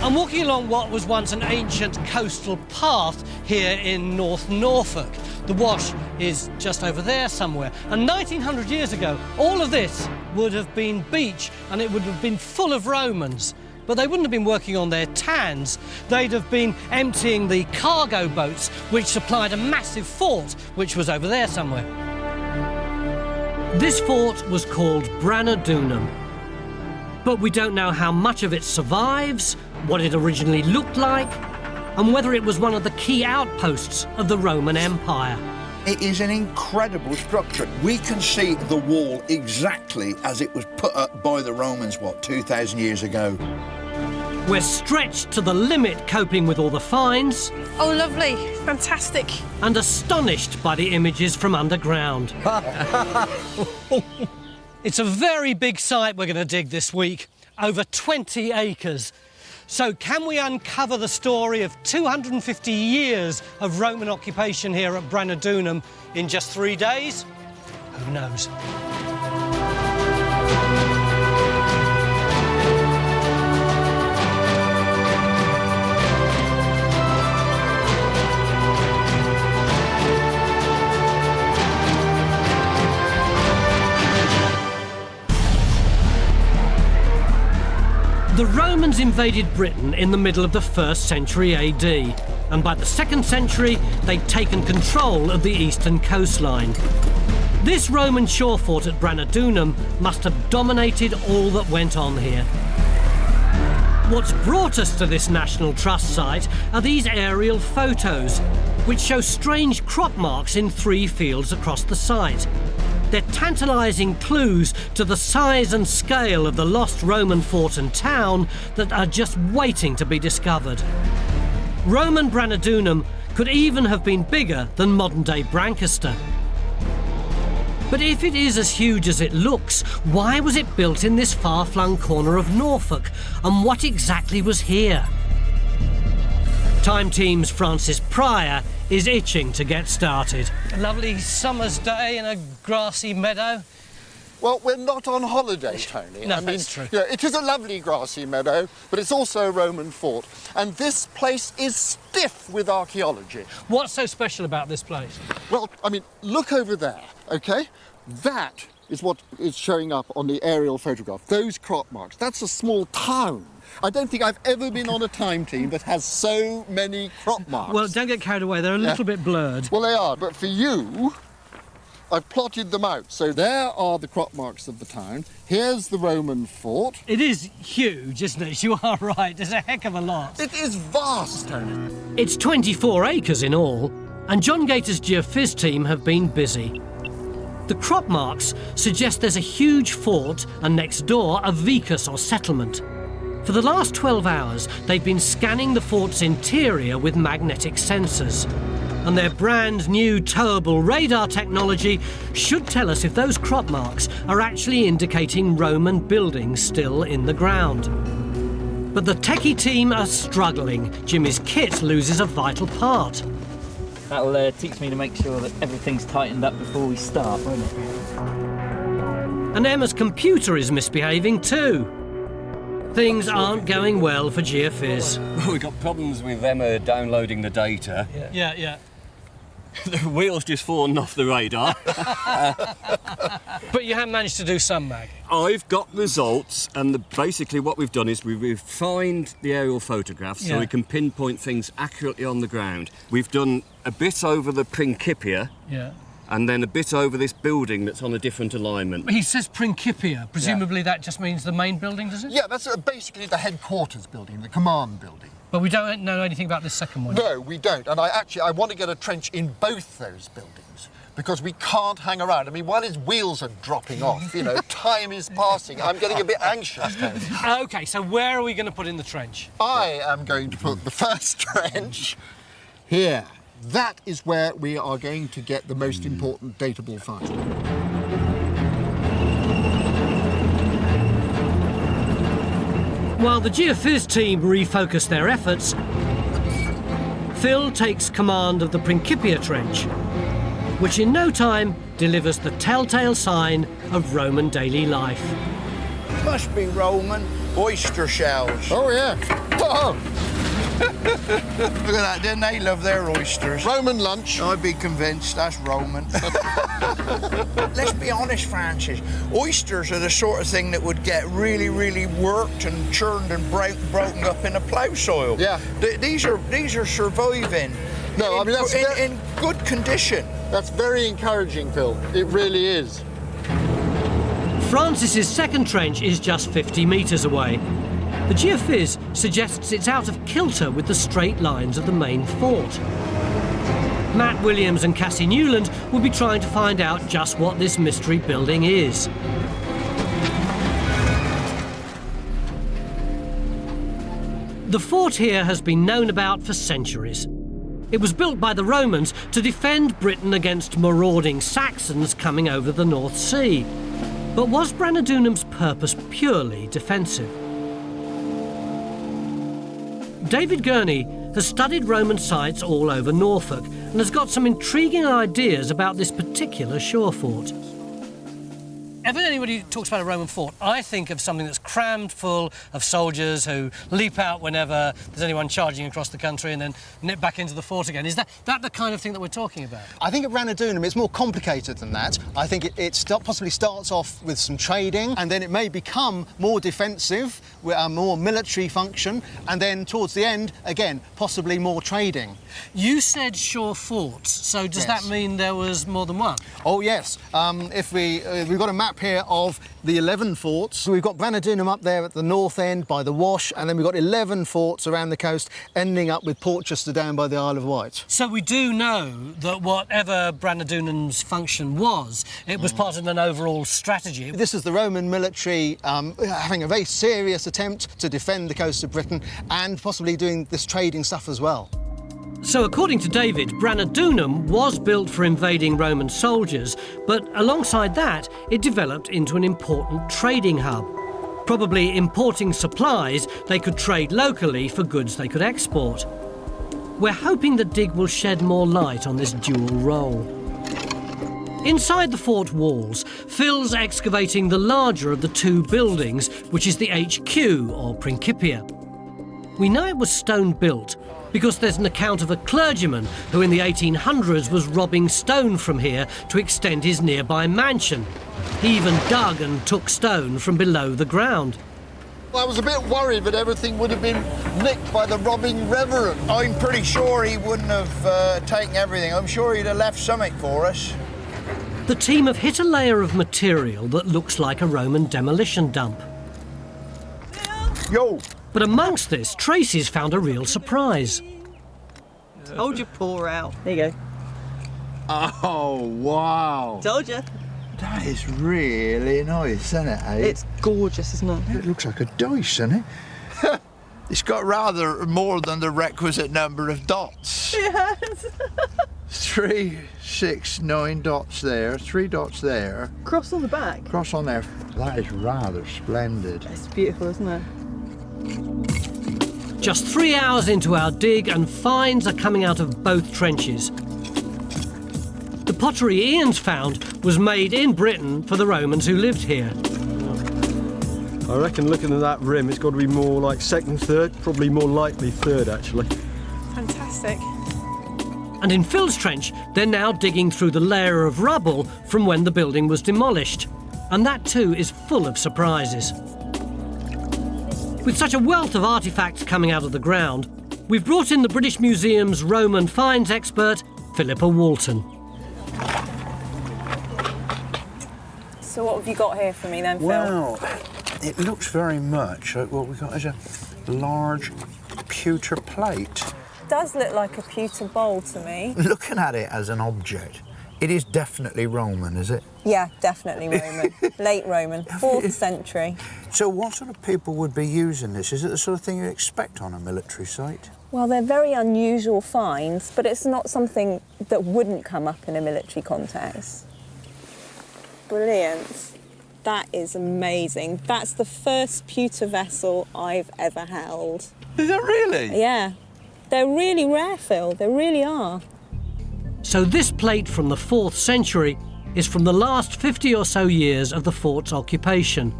I'm walking along what was once an ancient coastal path here in North Norfolk. The Wash is just over there somewhere. And 1900 years ago, all of this would have been beach and it would have been full of Romans. But they wouldn't have been working on their tans. They'd have been emptying the cargo boats, which supplied a massive fort, which was over there somewhere. This fort was called Brancaster. But we don't know how much of it survives, what it originally looked like, and whether it was one of the key outposts of the Roman Empire. It is an incredible structure. We can see the wall exactly as it was put up by the Romans, what, 2,000 years ago. We're stretched to the limit coping with all the finds. Oh, lovely. Fantastic. And astonished by the images from underground. It's a very big site we're going to dig this week, over 20 acres. So can we uncover the story of 250 years of Roman occupation here at Brancaster in just 3 days? Who knows? The Romans invaded Britain in the middle of the 1st century AD, and by the 2nd century, they'd taken control of the eastern coastline. This Roman shore fort at Brancaster must have dominated all that went on here. What's brought us to this National Trust site are these aerial photos, which show strange crop marks in 3 fields across the site. They're tantalising clues to the size and scale of the lost Roman fort and town that are just waiting to be discovered. Roman Brancaster could even have been bigger than modern-day Brancaster. But if it is as huge as it looks, why was it built in this far-flung corner of Norfolk? And what exactly was here? Time Team's Francis Pryor is itching to get started. A lovely summer's day in a grassy meadow. Well, we're not on holiday, Tony. No, that's true. Yeah, it is a lovely grassy meadow, but it's also a Roman fort. And this place is stiff with archaeology. What's so special about this place? Well, I mean, look over there, OK? That is what is showing up on the aerial photograph, those crop marks. That's a small town. I don't think I've ever been on a time team that has so many crop marks. Well, don't get carried away. They're a little bit blurred. Well, they are, but for you, I've plotted them out. So there are the crop marks of the town. Here's the Roman fort. It is huge, isn't it? You are right. There's a heck of a lot. It is vast, Tony. It's 24 acres in all, and John Gator's Geophys team have been busy. The crop marks suggest there's a huge fort and next door a vicus or settlement. For the last 12 hours, they've been scanning the fort's interior with magnetic sensors. And their brand new towable radar technology should tell us if those crop marks are actually indicating Roman buildings still in the ground. But the techie team are struggling. Jimmy's kit loses a vital part. That'll teach me to make sure that everything's tightened up before we start, won't it? And Emma's computer is misbehaving too. Things aren't going well for Geophys. Well, we've got problems with Emma downloading the data. Yeah. The wheel's just fallen off the radar. But you have managed to do some, Mag. I've got results, and basically what we've done is we've refined the aerial photographs so we can pinpoint things accurately on the ground. We've done a bit over the Principia. Yeah. And then a bit over this building that's on a different alignment. He says Principia. Presumably that just means the main building, does it? Yeah, that's basically the headquarters building, the command building. But we don't know anything about this second one. No, we don't. And I want to get a trench in both those buildings because we can't hang around. I mean, while his wheels are dropping off, you know, time is passing. I'm getting a bit anxious, Tony. OK, so where are we going to put in the trench? I am going to put the first trench here. That is where we are going to get the most important datable find. While the Geophys team refocus their efforts, Phil takes command of the Principia trench, which in no time delivers the telltale sign of Roman daily life. Must be Roman oyster shells. Oh, yeah. Oh, Look at that, didn't they love their oysters? Roman lunch. I'd be convinced that's Roman. Let's be honest, Francis. Oysters are the sort of thing that would get really, really worked and churned and broken up in a plough soil. Yeah. These are surviving. No, I mean, that's in good condition. That's very encouraging, Phil. It really is. Francis's second trench is just 50 metres away. The Geophys suggests it's out of kilter with the straight lines of the main fort. Matt Williams and Cassie Newland will be trying to find out just what this mystery building is. The fort here has been known about for centuries. It was built by the Romans to defend Britain against marauding Saxons coming over the North Sea. But was Branadunum's purpose purely defensive? David Gurney has studied Roman sites all over Norfolk and has got some intriguing ideas about this particular shore fort. Ever anybody talks about a Roman fort, I think of something that's crammed full of soldiers who leap out whenever there's anyone charging across the country and then nip back into the fort again. Is that the kind of thing that we're talking about? I think at Branadunum it's more complicated than that. I think it possibly starts off with some trading and then it may become more defensive, with a more military function, and then towards the end, again, possibly more trading. You said shore forts, so does that mean there was more than one? Oh yes, if we've got a map here of the 11 forts. So we've got Branadunum up there at the north end by the Wash, and then we've got 11 forts around the coast, ending up with Portchester down by the Isle of Wight. So we do know that whatever Branadunum's function was, it was part of an overall strategy. This is the Roman military having a very serious attempt to defend the coast of Britain and possibly doing this trading stuff as well. So according to David, Branadunum was built for invading Roman soldiers, but alongside that, it developed into an important trading hub. Probably importing supplies they could trade locally for goods they could export. We're hoping that Dig will shed more light on this dual role. Inside the fort walls, Phil's excavating the larger of the two buildings, which is the HQ, or Principia. We know it was stone-built because there's an account of a clergyman who in the 1800s was robbing stone from here to extend his nearby mansion. He even dug and took stone from below the ground. I was a bit worried that everything would have been nicked by the robbing reverend. I'm pretty sure he wouldn't have taken everything. I'm sure he'd have left something for us. The team have hit a layer of material that looks like a Roman demolition dump. Yo! But amongst this, Tracy's found a real surprise. Hold your paw out. There you go. Oh, wow. Told you. That is really nice, isn't it, eh? It's gorgeous, isn't it? It looks like a dice, isn't it? It's got rather more than the requisite number of dots. It has. 3, 6, 9 dots there, 3 dots there. Cross on the back. Cross on there. That is rather splendid. It's beautiful, isn't it? Just 3 hours into our dig and finds are coming out of both trenches. The pottery Ian's found was made in Britain for the Romans who lived here. I reckon looking at that rim, it's got to be more like second, third, probably more likely third actually. Fantastic. And in Phil's trench, they're now digging through the layer of rubble from when the building was demolished. And that too is full of surprises. With such a wealth of artefacts coming out of the ground, we've brought in the British Museum's Roman finds expert, Philippa Walton. So what have you got here for me then, Phil? Well, it looks very much like what we've got is a large pewter plate. It does look like a pewter bowl to me. Looking at it as an object, it is definitely Roman, is it? Yeah, definitely Roman. Late Roman, 4th century. So what sort of people would be using this? Is it the sort of thing you expect on a military site? Well, they're very unusual finds, but it's not something that wouldn't come up in a military context. Brilliant. That is amazing. That's the first pewter vessel I've ever held. Is that really? Yeah. They're really rare, Phil. They really are. So this plate from the 4th century is from the last 50 or so years of the fort's occupation,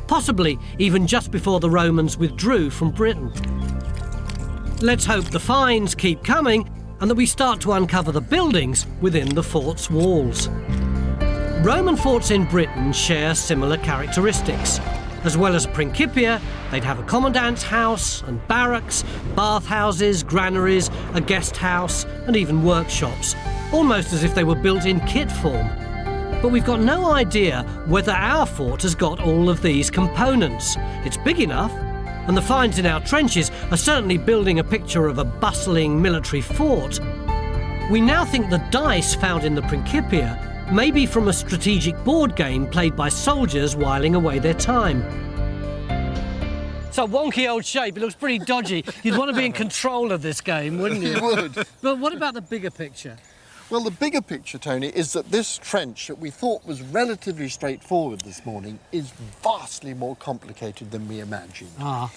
possibly even just before the Romans withdrew from Britain. Let's hope the finds keep coming and that we start to uncover the buildings within the fort's walls. Roman forts in Britain share similar characteristics. As well as a Principia, they'd have a commandant's house and barracks, bathhouses, granaries, a guest house, and even workshops, almost as if they were built in kit form. But we've got no idea whether our fort has got all of these components. It's big enough, and the finds in our trenches are certainly building a picture of a bustling military fort. We now think the dice found in the Principia may be from a strategic board game played by soldiers whiling away their time. It's a wonky old shape, it looks pretty dodgy. You'd want to be in control of this game, wouldn't you? You would. But what about the bigger picture? Well, the bigger picture, Tony, is that this trench that we thought was relatively straightforward this morning is vastly more complicated than we imagined.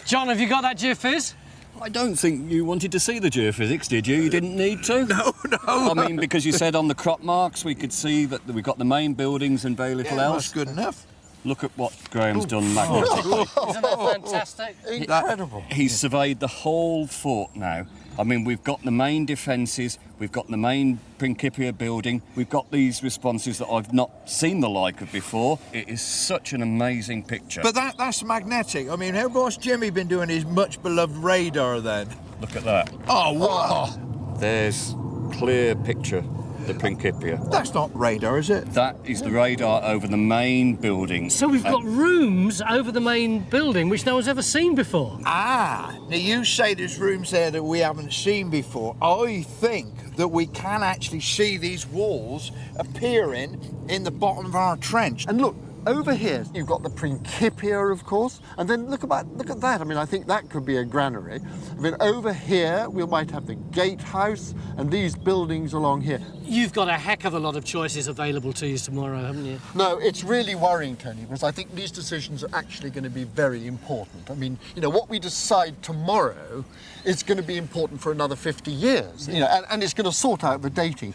John, have you got that Geophys? I don't think you wanted to see the geophysics, did you? You didn't need to? No. I mean, because you said on the crop marks we could see that we've got the main buildings and very little else. That's good enough. Look at what Graham's done magnetically. Isn't that fantastic? Incredible. He's surveyed the whole fort now. I mean, we've got the main defences, we've got the main Principia building, we've got these responses that I've not seen the like of before. It is such an amazing picture. But that's magnetic. I mean, what's Jimmy been doing his much-beloved radar then? Look at that. Oh, wow. There's clear picture, the Principia. That's not radar, is it? That is the radar over the main building. So we've got rooms over the main building which no one's ever seen before. Now you say there's rooms there that we haven't seen before. I think that we can actually see these walls appearing in the bottom of our trench. And look, over here you've got the Principia, of course, and then look at that. I mean, I think that could be a granary. I mean, over here we might have the gatehouse and these buildings along here. You've got a heck of a lot of choices available to you tomorrow, haven't you? No, it's really worrying, Tony, because I think these decisions are actually going to be very important. I mean, you know, what we decide tomorrow is going to be important for another 50 years, you know, and it's going to sort out the dating.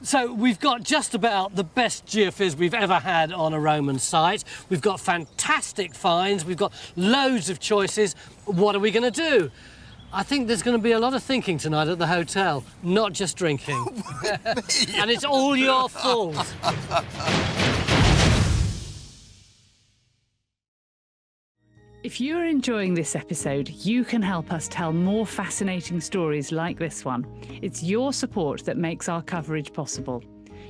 So we've got just about the best geophys we've ever had on a Roman site. We've got fantastic finds, we've got loads of choices. What are we going to do? I think there's going to be a lot of thinking tonight at the hotel, not just drinking. And it's all your fault. If you're enjoying this episode, you can help us tell more fascinating stories like this one. It's your support that makes our coverage possible.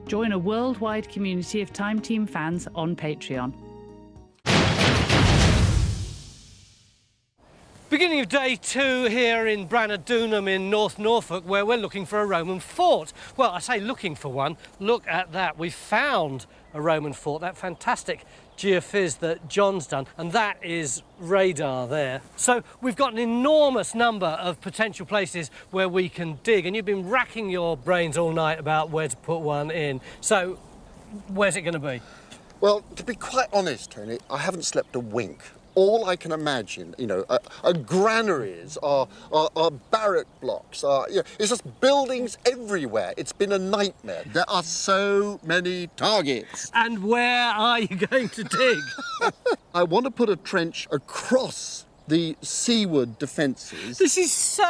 Join a worldwide community of Time Team fans on Patreon. Beginning of day 2 here in Brancaster in North Norfolk, where we're looking for a Roman fort. Well, I say looking for one. Look at that. We found a Roman fort, that fantastic geophys that John's done, and that is radar there. So we've got an enormous number of potential places where we can dig, and you've been racking your brains all night about where to put one in. So where's it going to be? Well, to be quite honest, Tony, I haven't slept a wink. All I can imagine, you know, are granaries, are barrack blocks, it's just buildings everywhere. It's been a nightmare. There are so many targets. And where are you going to dig? I want to put a trench across the seaward defences. This is so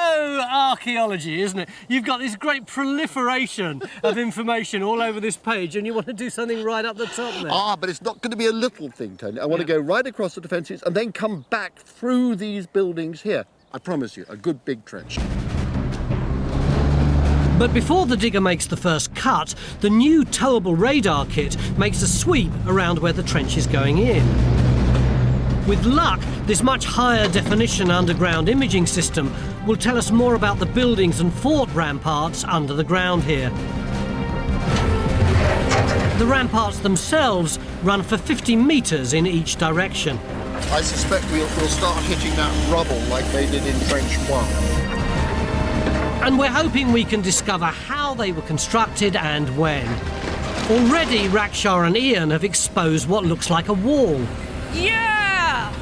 archaeology, isn't it? You've got this great proliferation of information all over this page, and you want to do something right up the top there. But it's not going to be a little thing, Tony. I want to go right across the defences and then come back through these buildings here. I promise you, a good big trench. But before the digger makes the first cut, the new towable radar kit makes a sweep around where the trench is going in. With luck, this much higher definition underground imaging system will tell us more about the buildings and fort ramparts under the ground here. The ramparts themselves run for 50 metres in each direction. I suspect we'll start hitting that rubble like they did in Trench 1. And we're hoping we can discover how they were constructed and when. Already, Rakshar and Ian have exposed what looks like a wall. Yeah!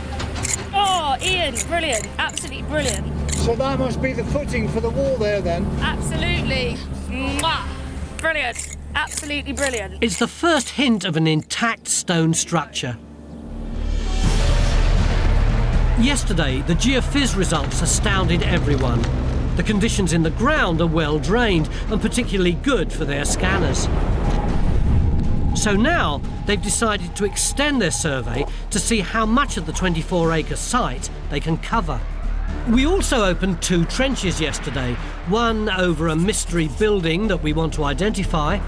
Oh, Ian, brilliant. Absolutely brilliant. So that must be the footing for the wall there, then? Absolutely. Mwah! Brilliant. Absolutely brilliant. It's the first hint of an intact stone structure. Yesterday, the Geophys results astounded everyone. The conditions in the ground are well drained and particularly good for their scanners. So now they've decided to extend their survey to see how much of the 24-acre site they can cover. We also opened 2 trenches yesterday, one over a mystery building that we want to identify,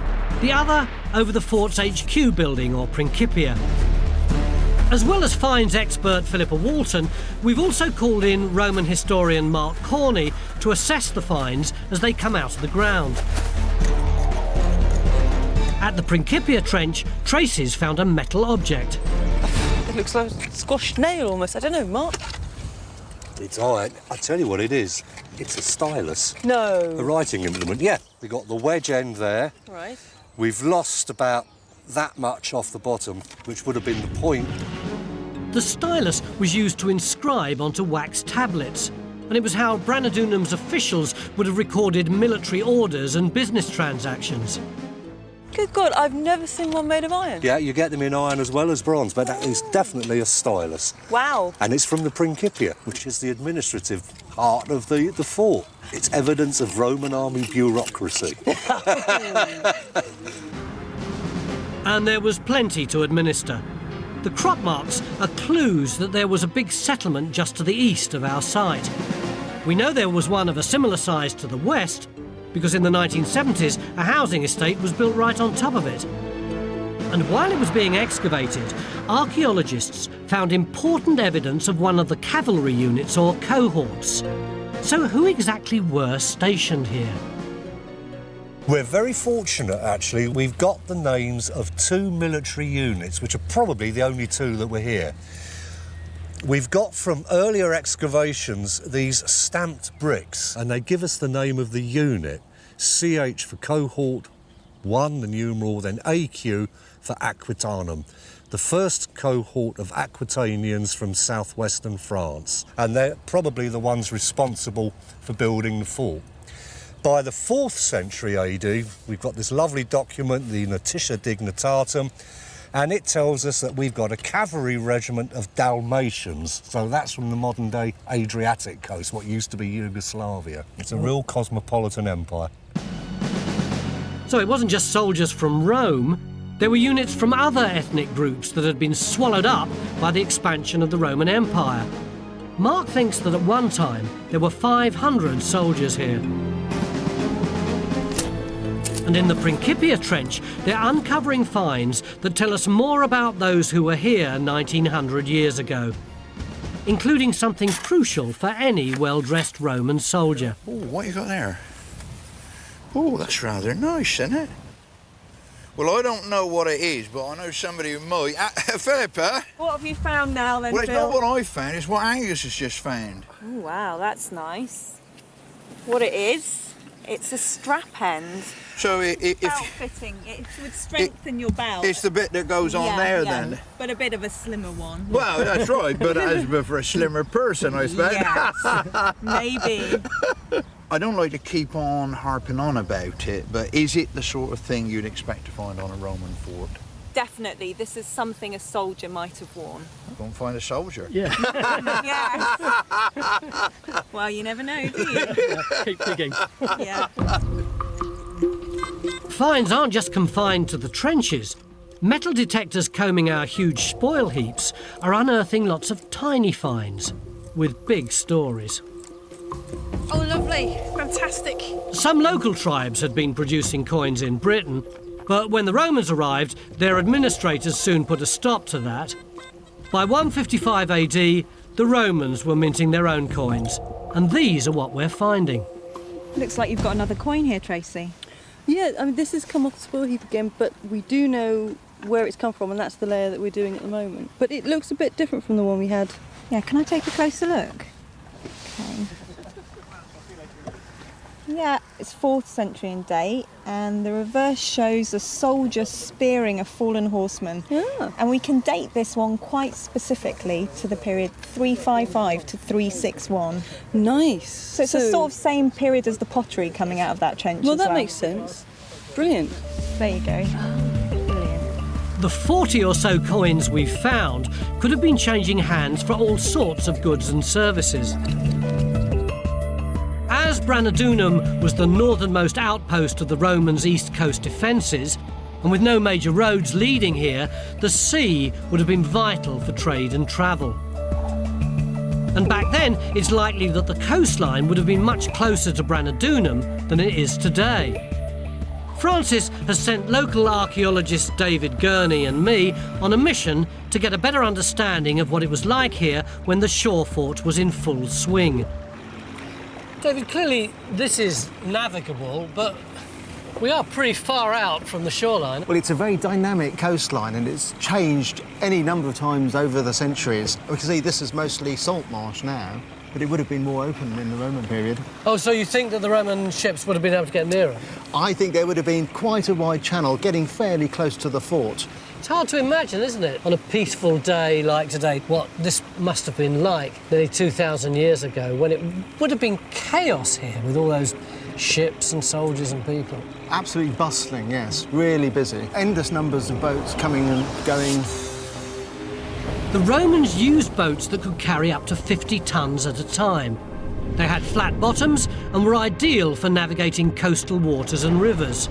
the other over the fort's HQ building or Principia. As well as finds expert Philippa Walton, we've also called in Roman historian Mark Corney to assess the finds as they come out of the ground. At the Principia trench, Tracy's found a metal object. It looks like a squashed nail almost. I don't know, Mark. It's iron. I tell you what it is. It's a stylus. No. A writing implement. Yeah, we got the wedge end there. Right. We've lost about that much off the bottom, which would have been the point. The stylus was used to inscribe onto wax tablets, and it was how Branadunum's officials would have recorded military orders and business transactions. Good God, I've never seen one made of iron. Yeah, you get them in iron as well as bronze, but that is definitely a stylus. Wow. And it's from the Principia, which is the administrative heart of the fort. It's evidence of Roman army bureaucracy. And there was plenty to administer. The crop marks are clues that there was a big settlement just to the east of our site. We know there was one of a similar size to the west, because in the 1970s, a housing estate was built right on top of it. And while it was being excavated, archaeologists found important evidence of one of the cavalry units or cohorts. So who exactly were stationed here? We're very fortunate, actually. We've got the names of 2 military units, which are probably the only 2 that were here. We've got from earlier excavations these stamped bricks, and they give us the name of the unit. CH for cohort 1, the numeral, then AQ for Aquitanum, the first cohort of Aquitanians from southwestern France, and they're probably the ones responsible for building the fort. By the 4th century AD, we've got this lovely document, the Notitia Dignitatum, and it tells us that we've got a cavalry regiment of Dalmatians. So that's from the modern-day Adriatic coast, what used to be Yugoslavia. It's a real cosmopolitan empire. So it wasn't just soldiers from Rome. There were units from other ethnic groups that had been swallowed up by the expansion of the Roman Empire. Mark thinks that at one time there were 500 soldiers here. And in the Principia trench, they're uncovering finds that tell us more about those who were here 1900 years ago, including something crucial for any well-dressed Roman soldier. Oh, what you got there? Oh, that's rather nice, isn't it? Well, I don't know what it is, but I know somebody who might. Philippa? What have you found now then, Well, it's Phil? not what I found, it's what Angus has just found. Oh, wow, that's nice. What it is, it's a strap end. So if belt fitting, it would strengthen your belt. It's the bit that goes on there then. But a bit of a slimmer one. Well, that's right, but as for a slimmer person, I suppose. Yes, maybe. I don't like to keep on harping on about it, but is it the sort of thing you'd expect to find on a Roman fort? Definitely, this is something a soldier might have worn. Go and find a soldier. Yeah. Yes. Well, you never know, do you? Keep digging. Yeah. Finds aren't just confined to the trenches. Metal detectors combing our huge spoil heaps are unearthing lots of tiny finds with big stories. Oh, lovely. Fantastic. Some local tribes had been producing coins in Britain, but when the Romans arrived, their administrators soon put a stop to that. By 155 AD, the Romans were minting their own coins, and these are what we're finding. Looks like you've got another coin here, Tracy. Yeah, I mean, this has come off the spoil heap again, but we do know where it's come from, and that's the layer that we're doing at the moment. But it looks a bit different from the one we had. Yeah, can I take a closer look? Okay. Yeah, it's 4th century in date, and the reverse shows a soldier spearing a fallen horseman. Yeah. And we can date this one quite specifically to the period 355 to 361. Nice. So it's the sort of same period as the pottery coming out of that trench. Well, as that makes sense. Brilliant. There you go. Brilliant. The 40 or so coins we've found could have been changing hands for all sorts of goods and services. As Because Branadunum was the northernmost outpost of the Romans' east coast defences, and with no major roads leading here, the sea would have been vital for trade and travel. And back then, it's likely that the coastline would have been much closer to Branadunum than it is today. Francis has sent local archaeologist David Gurney and me on a mission to get a better understanding of what it was like here when the shore fort was in full swing. David, clearly this is navigable, but we are pretty far out from the shoreline. Well, it's a very dynamic coastline and it's changed any number of times over the centuries. We can see this is mostly salt marsh now, but it would have been more open in the Roman period. Oh, so you think that the Roman ships would have been able to get nearer? I think there would have been quite a wide channel, getting fairly close to the fort. It's hard to imagine, isn't it, on a peaceful day like today, what this must have been like nearly 2,000 years ago, when it would have been chaos here with all those ships and soldiers and people. Absolutely bustling, yes, really busy. Endless numbers of boats coming and going. The Romans used boats that could carry up to 50 tons at a time. They had flat bottoms and were ideal for navigating coastal waters and rivers.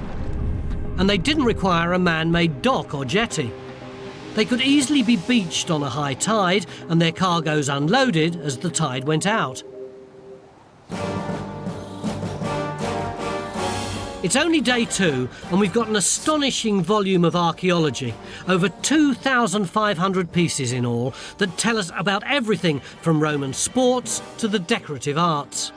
And they didn't require a man-made dock or jetty. They could easily be beached on a high tide and their cargoes unloaded as the tide went out. It's only day 2 and we've got an astonishing volume of archaeology, over 2,500 pieces in all, that tell us about everything from Roman sports to the decorative arts.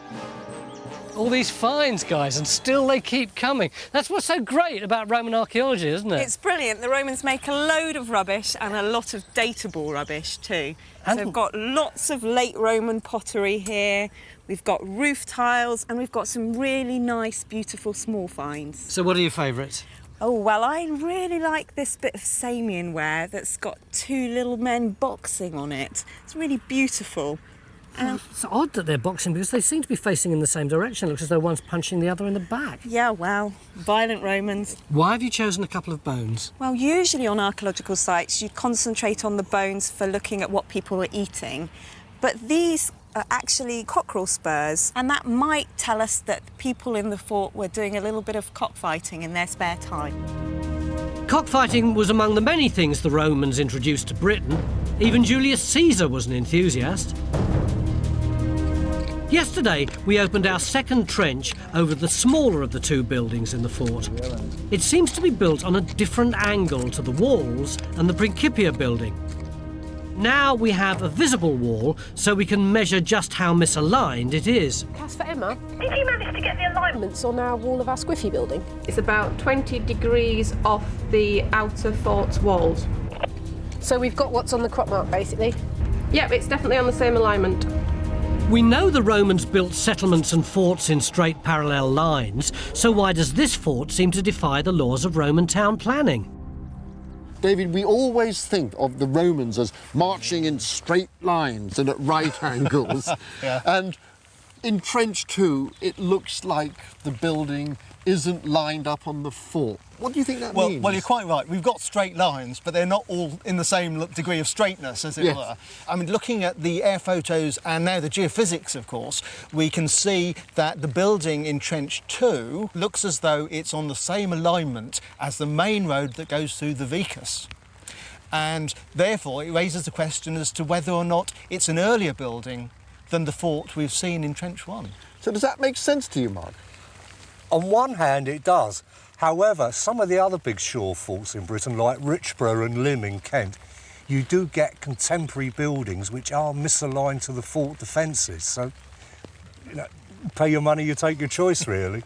All these finds, guys, and still they keep coming. That's what's so great about Roman archaeology, isn't it? It's brilliant. The Romans make a load of rubbish and a lot of datable rubbish too. So we've got lots of late Roman pottery here. We've got roof tiles and we've got some really nice, beautiful small finds. So what are your favourites? Oh, well, I really like this bit of Samian ware that's got 2 little men boxing on it. It's really beautiful. It's odd that they're boxing because they seem to be facing in the same direction. It looks as though one's punching the other in the back. Yeah, well, violent Romans. Why have you chosen a couple of bones? Well, usually on archaeological sites you concentrate on the bones for looking at what people are eating, but these are actually cockerel spurs, and that might tell us that people in the fort were doing a little bit of cockfighting in their spare time. Cockfighting was among the many things the Romans introduced to Britain. Even Julius Caesar was an enthusiast. Yesterday, we opened our second trench over the smaller of the 2 buildings in the fort. It seems to be built on a different angle to the walls and the Principia building. Now we have a visible wall, so we can measure just how misaligned it is. Cass, for Emma, did you manage to get the alignments on our wall of our squiffy building? It's about 20 degrees off the outer fort's walls. So we've got what's on the crop mark, basically? Yep, it's definitely on the same alignment. We know the Romans built settlements and forts in straight parallel lines, so why does this fort seem to defy the laws of Roman town planning? David, we always think of the Romans as marching in straight lines and at right angles. Yeah. And in Trench 2, it looks like the building isn't lined up on the fort. What do you think that means? Well, you're quite right. We've got straight lines, but they're not all in the same degree of straightness, as it were. I mean, looking at the air photos and now the geophysics, of course, we can see that the building in Trench 2 looks as though it's on the same alignment as the main road that goes through the Vicus. And therefore, it raises the question as to whether or not it's an earlier building than the fort we've seen in Trench 1. So does that make sense to you, Mark? On one hand, it does. However, some of the other big shore forts in Britain, like Richborough and Lymm in Kent, you do get contemporary buildings which are misaligned to the fort defences. So, you know, pay your money, you take your choice, really.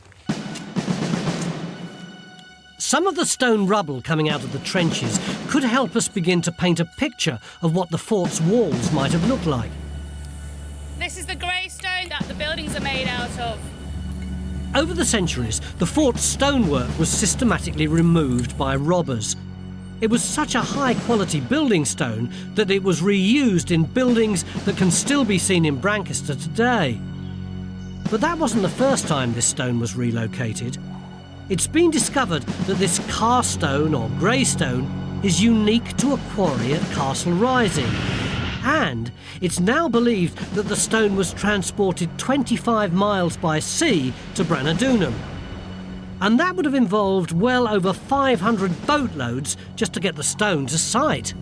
Some of the stone rubble coming out of the trenches could help us begin to paint a picture of what the fort's walls might have looked like. This is the grey stone that the buildings are made out of. Over the centuries, the fort's stonework was systematically removed by robbers. It was such a high-quality building stone that it was reused in buildings that can still be seen in Brancaster today. But that wasn't the first time this stone was relocated. It's been discovered that this cast stone or grey stone is unique to a quarry at Castle Rising. And it's now believed that the stone was transported 25 miles by sea to Branadunum. And that would have involved well over 500 boatloads just to get the stone to site.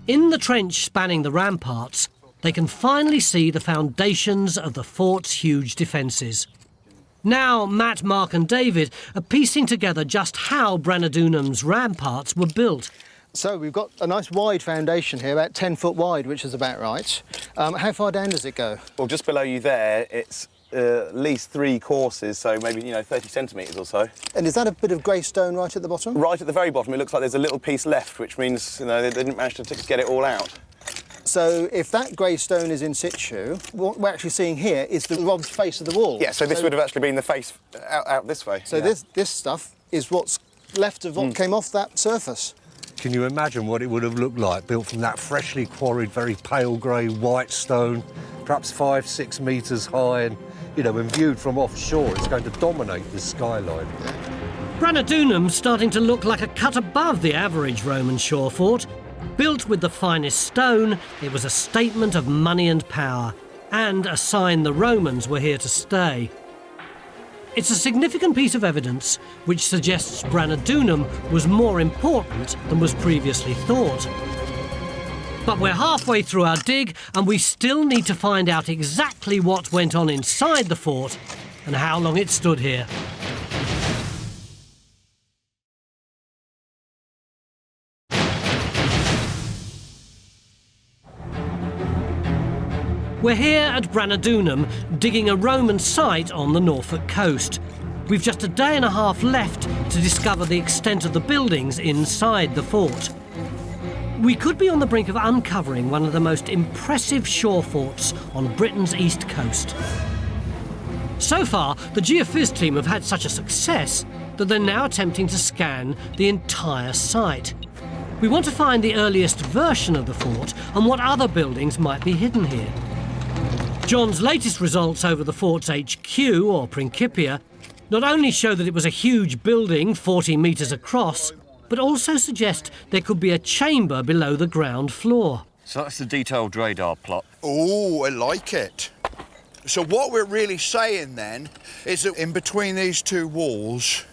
In the trench spanning the ramparts, they can finally see the foundations of the fort's huge defences. Now, Matt, Mark and David are piecing together just how Branadunum's ramparts were built. So we've got a nice wide foundation here, about 10 foot wide, which is about right. How far down does it go? Well, just below you there, it's at least 3 courses, so maybe, 30 centimetres or so. And is that a bit of grey stone right at the bottom? Right at the very bottom. It looks like there's a little piece left, which means, they didn't manage to get it all out. So if that grey stone is in situ, what we're actually seeing here is the robbed face of the wall. Yeah, so this would have actually been the face out this way. So yeah. this stuff is what's left of what came off that surface. Can you imagine what it would have looked like, built from that freshly quarried, very pale grey white stone, perhaps 5-6 metres high, and, when viewed from offshore, it's going to dominate this skyline. Branadunum's starting to look like a cut above the average Roman shore fort. Built with the finest stone, it was a statement of money and power, and a sign the Romans were here to stay. It's a significant piece of evidence which suggests Branadunum was more important than was previously thought. But we're halfway through our dig, and we still need to find out exactly what went on inside the fort and how long it stood here. We're here at Branadunum, digging a Roman site on the Norfolk coast. We've just a day and a half left to discover the extent of the buildings inside the fort. We could be on the brink of uncovering one of the most impressive shore forts on Britain's east coast. So far, the Geophys team have had such a success that they're now attempting to scan the entire site. We want to find the earliest version of the fort and what other buildings might be hidden here. John's latest results over the fort's HQ, or Principia, not only show that it was a huge building 40 metres across, but also suggest there could be a chamber below the ground floor. So that's the detailed radar plot. Oh, I like it. So what we're really saying then is that in between these 2 walls,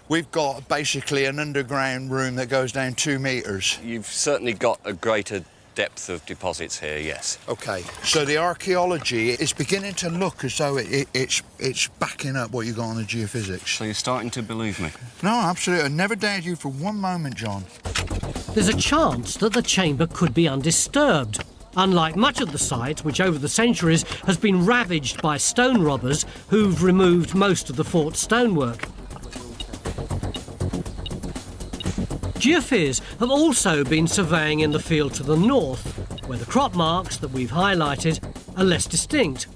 we've got basically an underground room that goes down 2 metres. You've certainly got a greater depth of deposits here, yes. OK, so the archaeology is beginning to look as though it's backing up what you got on the geophysics. So you're starting to believe me? No, absolutely. I never doubted you for one moment, John. There's a chance that the chamber could be undisturbed, unlike much of the site, which over the centuries has been ravaged by stone robbers who've removed most of the fort's stonework. Geophys have also been surveying in the field to the north, where the crop marks that we've highlighted are less distinct.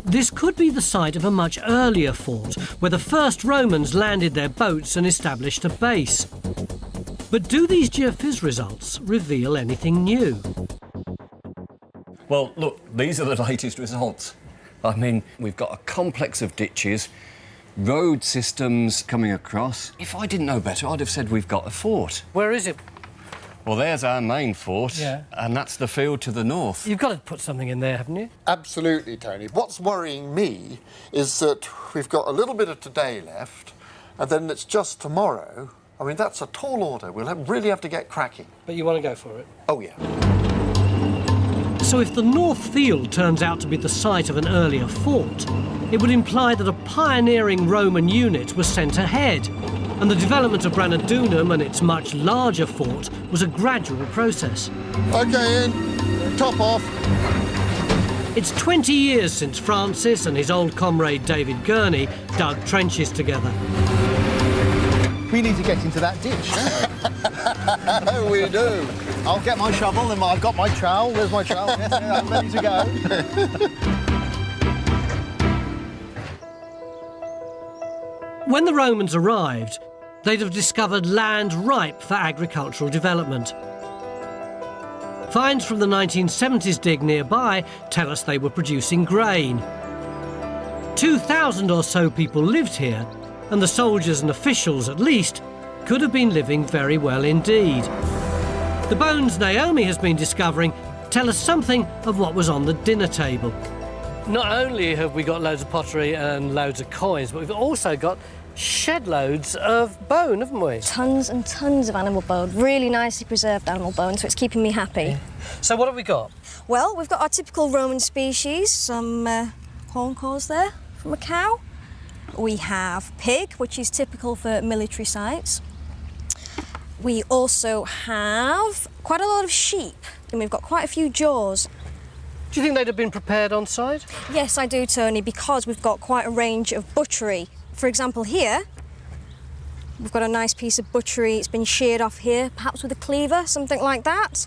This could be the site of a much earlier fort, where the first Romans landed their boats and established a base. But do these Geophys results reveal anything new? Well, look, these are the latest results. I mean, we've got a complex of ditches, road systems coming across. If I didn't know better, I'd have said we've got a fort. Where is it? Well, there's our main fort, and that's the field to the north. You've got to put something in there, haven't you? Absolutely, Tony. What's worrying me is that we've got a little bit of today left, and then it's just tomorrow. I mean, that's a tall order. We'll really have to get cracking. But you want to go for it? Oh, yeah. So if the North Field turns out to be the site of an earlier fort, it would imply that a pioneering Roman unit was sent ahead, and the development of Branadunum and its much larger fort was a gradual process. OK, in. Top off. It's 20 years since Francis and his old comrade David Gurney dug trenches together. We need to get into that ditch. We do. I'll get my shovel and I've got my trowel. There's my trowel. I'm ready to go. When the Romans arrived, they'd have discovered land ripe for agricultural development. Finds from the 1970s dig nearby tell us they were producing grain. 2,000 or so people lived here, and the soldiers and officials, at least, could have been living very well indeed. The bones Naomi has been discovering tell us something of what was on the dinner table. Not only have we got loads of pottery and loads of coins, but we've also got shed loads of bone, haven't we? Tons and tons of animal bone, really nicely preserved animal bone, so it's keeping me happy. Yeah. So what have we got? Well, we've got our typical Roman species, some horn cores there from a cow. We have pig, which is typical for military sites. We also have quite a lot of sheep, and we've got quite a few jaws. Do you think they'd have been prepared on site? Yes, I do, Tony, because we've got quite a range of butchery. For example, here, we've got a nice piece of butchery. It's been sheared off here, perhaps with a cleaver, something like that,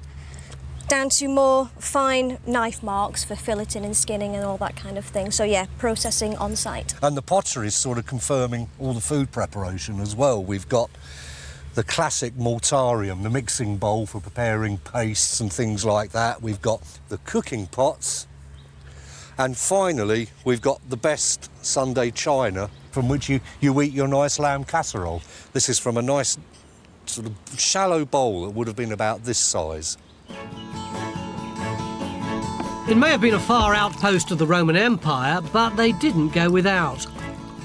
down to more fine knife marks for filleting and skinning and all that kind of thing. So, yeah, processing on site. And the pottery is sort of confirming all the food preparation as well. We've got the classic mortarium, the mixing bowl for preparing pastes and things like that. We've got the cooking pots. And finally, we've got the best Sunday china from which you eat your nice lamb casserole. This is from a nice sort of shallow bowl that would have been about this size. It may have been a far outpost of the Roman Empire, but they didn't go without.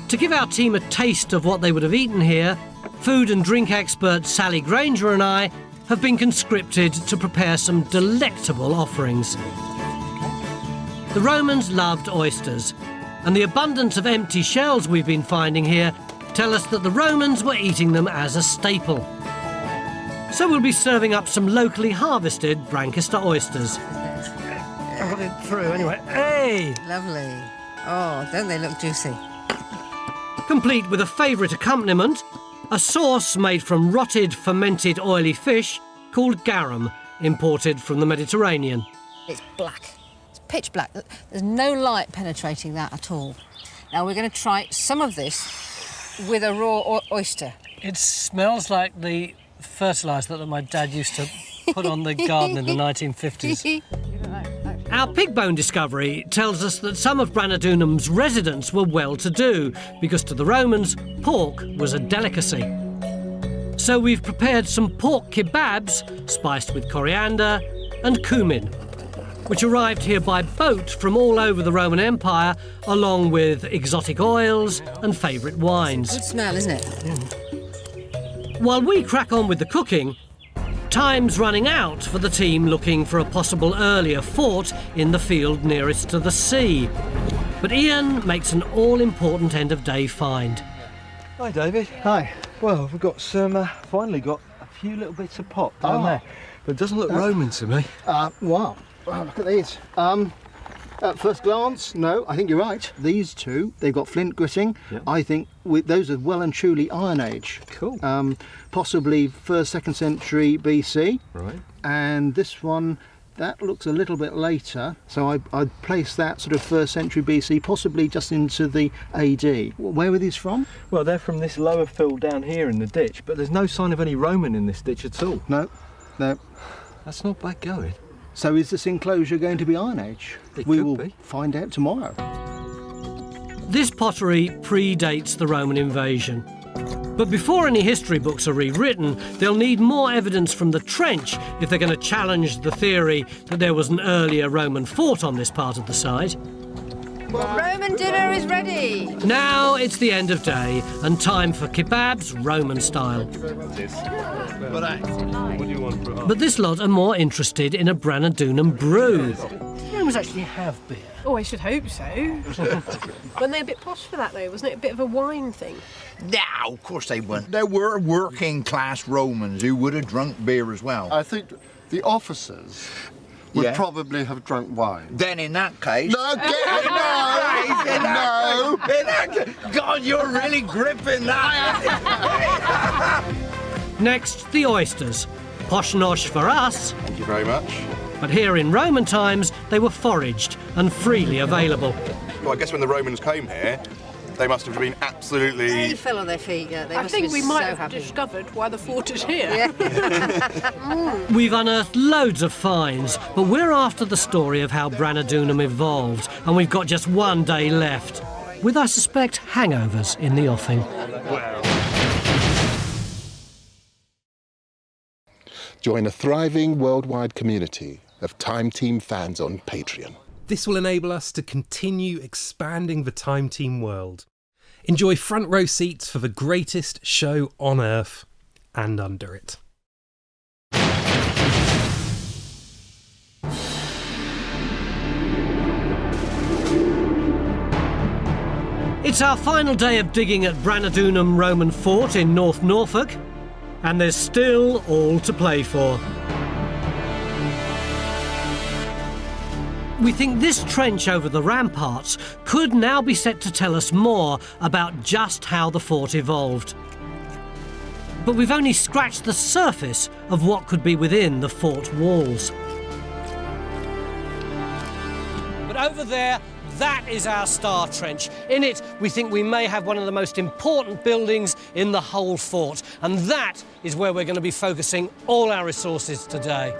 To give our team a taste of what they would have eaten here, food and drink expert Sally Granger and I have been conscripted to prepare some delectable offerings. The Romans loved oysters, and the abundance of empty shells we've been finding here tell us that the Romans were eating them as a staple. So we'll be serving up some locally harvested Brancaster oysters. I've got it through anyway. Hey! Lovely. Oh, don't they look juicy? Complete with a favourite accompaniment, a sauce made from rotted, fermented, oily fish called garum, imported from the Mediterranean. It's black. It's pitch black. There's no light penetrating that at all. Now we're going to try some of this with a raw oyster. It smells like the fertiliser that my dad used to put on the garden in the 1950s. Our pig bone discovery tells us that some of Branadunum's residents were well-to-do, because to the Romans, pork was a delicacy. So we've prepared some pork kebabs, spiced with coriander and cumin, which arrived here by boat from all over the Roman Empire, along with exotic oils and favourite wines. Good smell, isn't it? While we crack on with the cooking, time's running out for the team looking for a possible earlier fort in the field nearest to the sea. But Ian makes an all-important end-of-day find. Hi, David. Hi. Well, we've got some, finally got a few little bits of pot down there. But it doesn't look Roman to me. Wow, look at these. At first glance, no, I think you're right. These two, they've got flint gritting. Yep. I think those are well and truly Iron Age. Cool. Possibly 1st, 2nd century BC. Right. And this one, that looks a little bit later. So I'd place that sort of 1st century BC, possibly just into the AD. Where were these from? Well, they're from this lower fill down here in the ditch, but there's no sign of any Roman in this ditch at all. No, no. That's not bad going. So is this enclosure going to be Iron Age? We will find out tomorrow. This pottery predates the Roman invasion. But before any history books are rewritten, they'll need more evidence from the trench if they're going to challenge the theory that there was an earlier Roman fort on this part of the site. Roman dinner is ready. Now it's the end of day and time for kebabs Roman style. But this lot are more interested in a Branadunum brew. Romans actually have beer. Oh, I should hope so. Weren't they a bit posh for that, though? Wasn't it a bit of a wine thing? No, of course they weren't. There were working-class Romans who would have drunk beer as well. I think the officers would probably have drunk wine. Then in that case... No, no! God, you're really gripping that! Next, the oysters. Posh nosh for us. Thank you very much. But here in Roman times, they were foraged and freely available. Well, I guess when the Romans came here, they must have been absolutely... They fell on their feet, yeah. They I must think have we been might so have happy. discovered why the fort is here. Yeah. We've unearthed loads of finds, but we're after the story of how Branadunum evolved, and we've got just one day left, with, I suspect, hangovers in the offing. Join a thriving worldwide community of Time Team fans on Patreon. This will enable us to continue expanding the Time Team world. Enjoy front row seats for the greatest show on Earth and under it. It's our final day of digging at Brancaster Roman Fort in North Norfolk, and there's still all to play for. We think this trench over the ramparts could now be set to tell us more about just how the fort evolved. But we've only scratched the surface of what could be within the fort walls. But over there, that is our star trench. In it, we think we may have one of the most important buildings in the whole fort, and that is where we're going to be focusing all our resources today.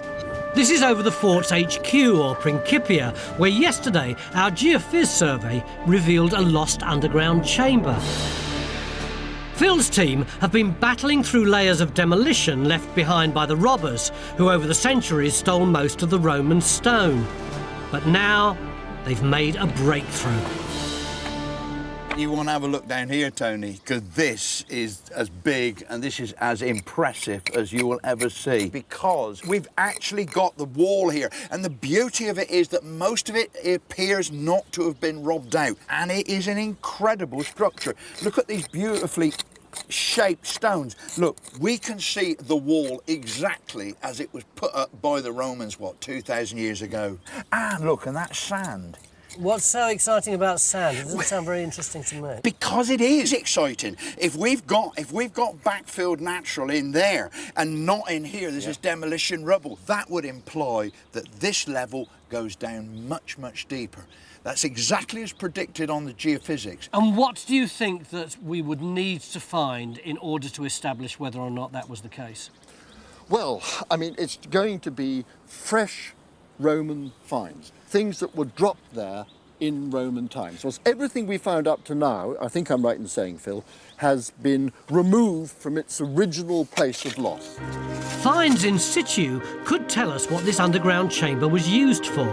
This is over the fort's HQ, or Principia, where yesterday our Geophys survey revealed a lost underground chamber. Phil's team have been battling through layers of demolition left behind by the robbers, who over the centuries stole most of the Roman stone. But now, they've made a breakthrough. You want to have a look down here, Tony, because this is as big and this is as impressive as you will ever see, because we've actually got the wall here, and the beauty of it is that most of it appears not to have been robbed out, and it is an incredible structure. Look at these beautifully shaped stones. Look, we can see the wall exactly as it was put up by the Romans, what, 2,000 years ago. And look, and that sand. What's so exciting about sand? It doesn't sound very interesting to me. Because it is exciting. If we've got backfilled natural in there and not in here, there's this demolition rubble, that would imply that this level goes down much, much deeper. That's exactly as predicted on the geophysics. And what do you think that we would need to find in order to establish whether or not that was the case? Well, I mean, it's going to be fresh Roman finds, things that were dropped there in Roman times. So everything we found up to now, I think I'm right in saying, Phil, has been removed from its original place of loss. Finds in situ could tell us what this underground chamber was used for.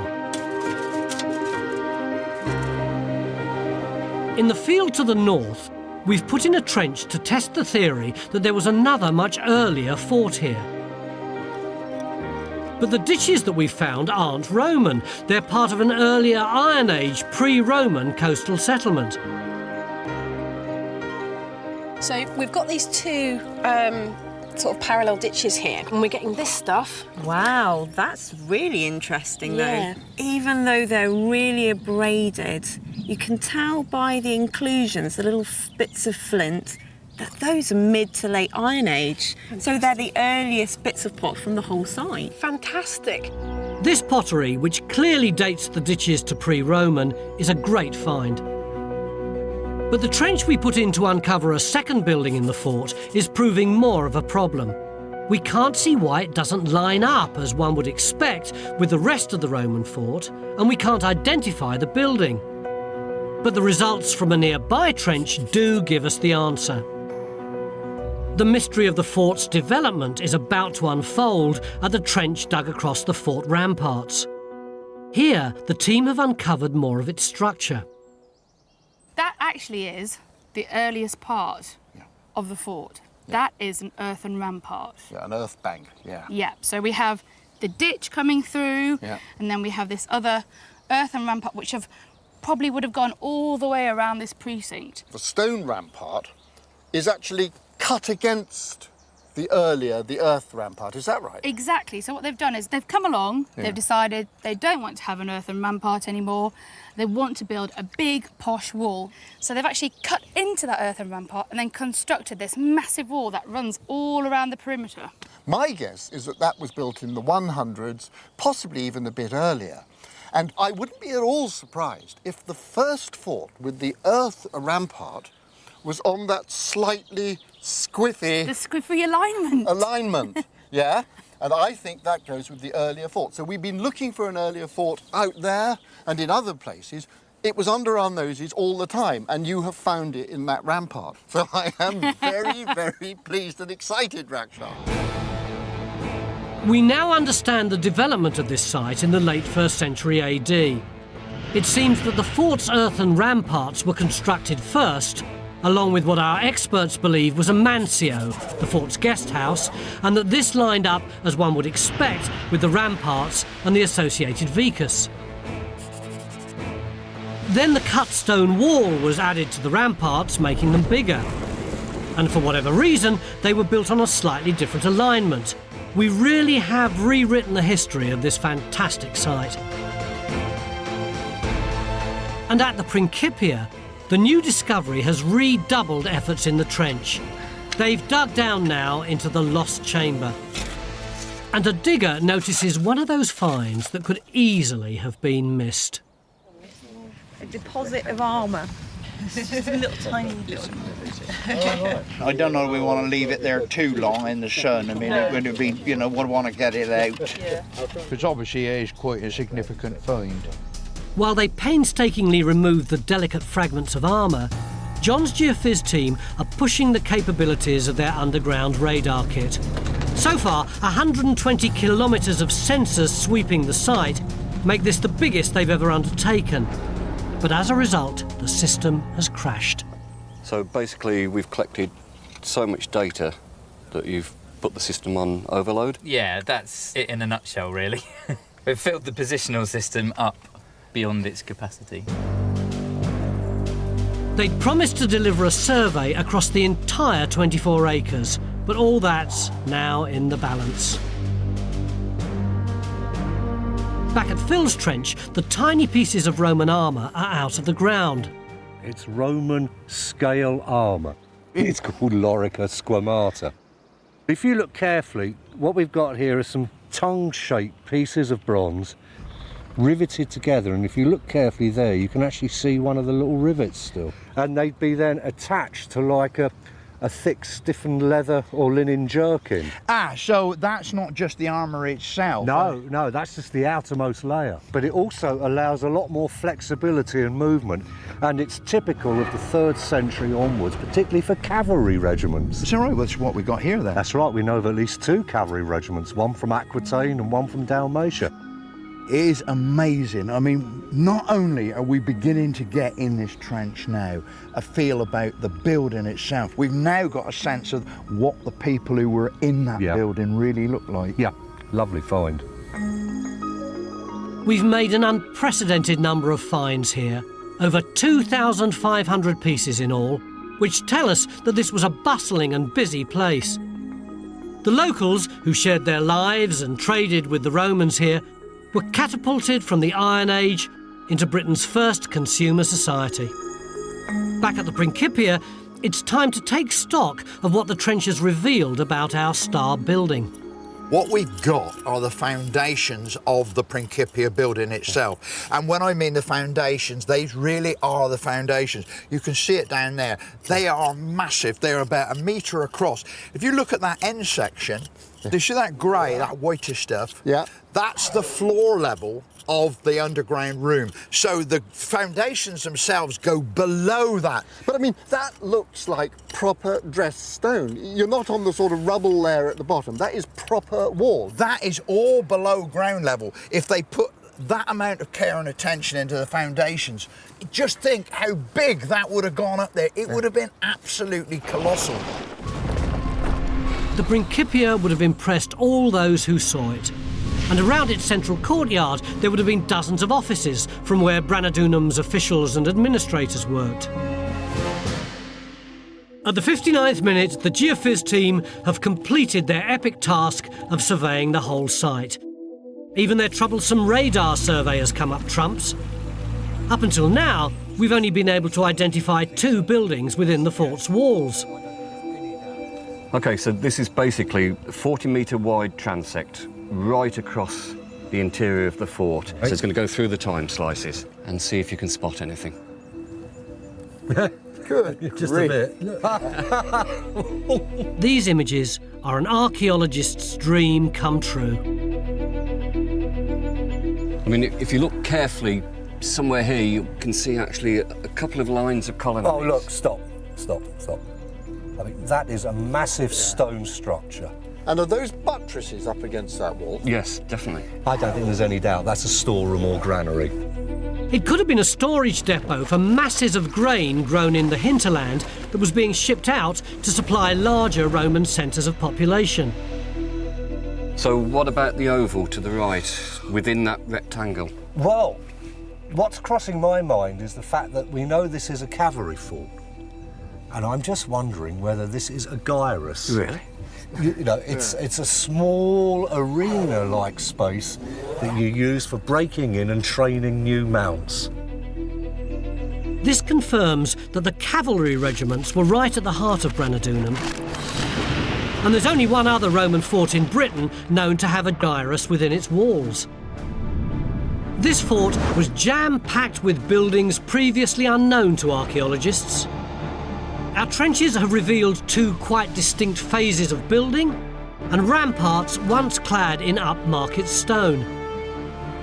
In the field to the north, we've put in a trench to test the theory that there was another much earlier fort here. But the ditches that we've found aren't Roman. They're part of an earlier Iron Age, pre-Roman coastal settlement. So we've got these two sort of parallel ditches here, and we're getting this stuff. Wow, that's really interesting Yeah. though. Even though they're really abraded, you can tell by the inclusions, the little bits of flint, that those are mid to late Iron Age. So they're the earliest bits of pot from the whole site. Fantastic. This pottery, which clearly dates the ditches to pre-Roman, is a great find. But the trench we put in to uncover a second building in the fort is proving more of a problem. We can't see why it doesn't line up, as one would expect, with the rest of the Roman fort, and we can't identify the building. But the results from a nearby trench do give us the answer. The mystery of the fort's development is about to unfold at the trench dug across the fort ramparts. Here, the team have uncovered more of its structure. That actually is the earliest part of the fort. That is an earthen rampart. Yeah, an earth bank, yeah. Yeah, so we have the ditch coming through, and then we have this other earthen rampart, which probably would have gone all the way around this precinct. The stone rampart is actually cut against the earth rampart, is that right? Exactly. So what they've done is they've come along, they've decided they don't want to have an earthen rampart anymore. They want to build a big, posh wall. So they've actually cut into that earthen rampart and then constructed this massive wall that runs all around the perimeter. My guess is that that was built in the 100s, possibly even a bit earlier. And I wouldn't be at all surprised if the first fort with the earth rampart was on that slightly squiffy... The squiffy alignment. Alignment, yeah. And I think that goes with the earlier fort. So we've been looking for an earlier fort out there and in other places. It was under our noses all the time, and you have found it in that rampart. So I am very, very pleased and excited, Raksha. We now understand the development of this site in the late 1st century AD. It seems that the fort's earthen ramparts were constructed first, along with what our experts believe was a mansio, the fort's guest house, and that this lined up, as one would expect, with the ramparts and the associated vicus. Then the cut stone wall was added to the ramparts, making them bigger. And for whatever reason, they were built on a slightly different alignment. We really have rewritten the history of this fantastic site. And at the Principia, the new discovery has redoubled efforts in the trench. They've dug down now into the lost chamber. And a digger notices one of those finds that could easily have been missed. A deposit of armour. Just a little tiny little. I don't know if we want to leave it there too long in the sun. I mean, it would be, you know, we want to get it out. Because obviously it is quite a significant find. While they painstakingly remove the delicate fragments of armour, John's Geophys team are pushing the capabilities of their underground radar kit. So far, 120 kilometres of sensors sweeping the site make this the biggest they've ever undertaken. But as a result, the system has crashed. So basically, we've collected so much data that you've put the system on overload? Yeah, that's it in a nutshell, really. We've filled the positional system up beyond its capacity. They'd promised to deliver a survey across the entire 24 acres, but all that's now in the balance. Back at Phil's trench, the tiny pieces of Roman armour are out of the ground. It's Roman scale armour. It's called Lorica squamata. If you look carefully, what we've got here are some tongue-shaped pieces of bronze riveted together, and if you look carefully there, you can actually see one of the little rivets still. And they'd be then attached to like a thick, stiffened leather or linen jerkin. Ah, so that's not just the armour itself? No, that's just the outermost layer. But it also allows a lot more flexibility and movement, and it's typical of the 3rd century onwards, particularly for cavalry regiments. It's all right, that's what we got here then? That's right, we know of at least 2 cavalry regiments, one from Aquitaine and one from Dalmatia. It is amazing. I mean, not only are we beginning to get in this trench now a feel about the building itself, we've now got a sense of what the people who were in that building really look like. Yeah, lovely find. We've made an unprecedented number of finds here, over 2,500 pieces in all, which tell us that this was a bustling and busy place. The locals, who shared their lives and traded with the Romans here, were catapulted from the Iron Age into Britain's first consumer society. Back at the Principia, it's time to take stock of what the trench has revealed about our star building. What we've got are the foundations of the Principia building itself. And when I mean the foundations, these really are the foundations. You can see it down there. They are massive. They're about 1 metre across. If you look at that end section, do you see that grey, that whitish stuff? Yeah. That's the floor level of the underground room. So the foundations themselves go below that. But I mean, that looks like proper dressed stone. You're not on the sort of rubble layer at the bottom. That is proper wall. That is all below ground level. If they put that amount of care and attention into the foundations, just think how big that would have gone up there. It would have been absolutely colossal. The Principia would have impressed all those who saw it. And around its central courtyard, there would have been dozens of offices from where Branadunum's officials and administrators worked. At the 59th minute, the Geophys team have completed their epic task of surveying the whole site. Even their troublesome radar survey has come up trumps. Up until now, we've only been able to identify 2 buildings within the fort's walls. OK, so this is basically a 40-metre wide transect right across the interior of the fort. So it's going to go through the time slices and see if you can spot anything. Good. Just a bit. These images are an archaeologist's dream come true. I mean, if you look carefully, somewhere here you can see actually a couple of lines of colonnades. Oh, look, stop. I mean, that is a massive stone structure. And are those buttresses up against that wall? Yes, definitely. I don't think there's any doubt that's a storeroom or granary. It could have been a storage depot for masses of grain grown in the hinterland that was being shipped out to supply larger Roman centres of population. So what about the oval to the right, within that rectangle? Well, what's crossing my mind is the fact that we know this is a cavalry fort. And I'm just wondering whether this is a gyrus. Really? You know, it's a small arena-like space that you use for breaking in and training new mounts. This confirms that the cavalry regiments were right at the heart of Branadunum. And there's only one other Roman fort in Britain known to have a gyrus within its walls. This fort was jam-packed with buildings previously unknown to archaeologists. Our trenches have revealed two quite distinct phases of building and ramparts once clad in upmarket stone.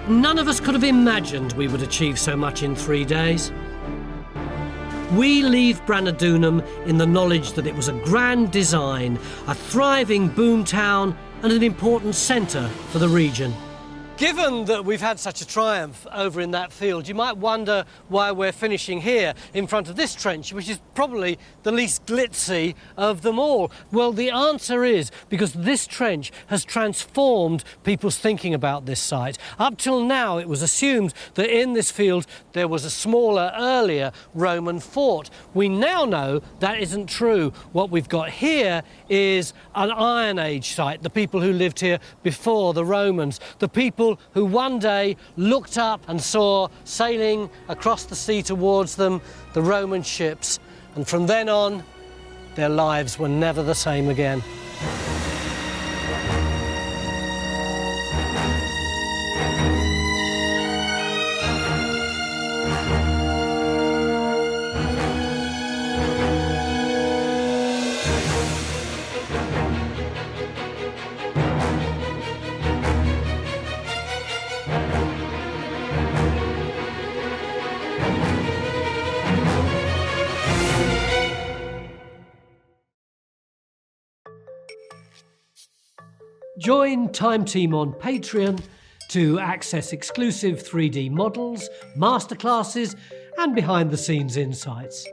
None of us could have imagined we would achieve so much in 3 days. We leave Branadunum in the knowledge that it was a grand design, a thriving boom town and an important centre for the region. Given that we've had such a triumph over in that field, you might wonder why we're finishing here in front of this trench, which is probably the least glitzy of them all. Well, the answer is because this trench has transformed people's thinking about this site. Up till now, it was assumed that in this field there was a smaller, earlier Roman fort. We now know that isn't true. What we've got here is an Iron Age site, the people who lived here before the Romans, the people who one day looked up and saw sailing across the sea towards them the Roman ships, and from then on their lives were never the same again. Join Time Team on Patreon to access exclusive 3D models, masterclasses and behind-the-scenes insights.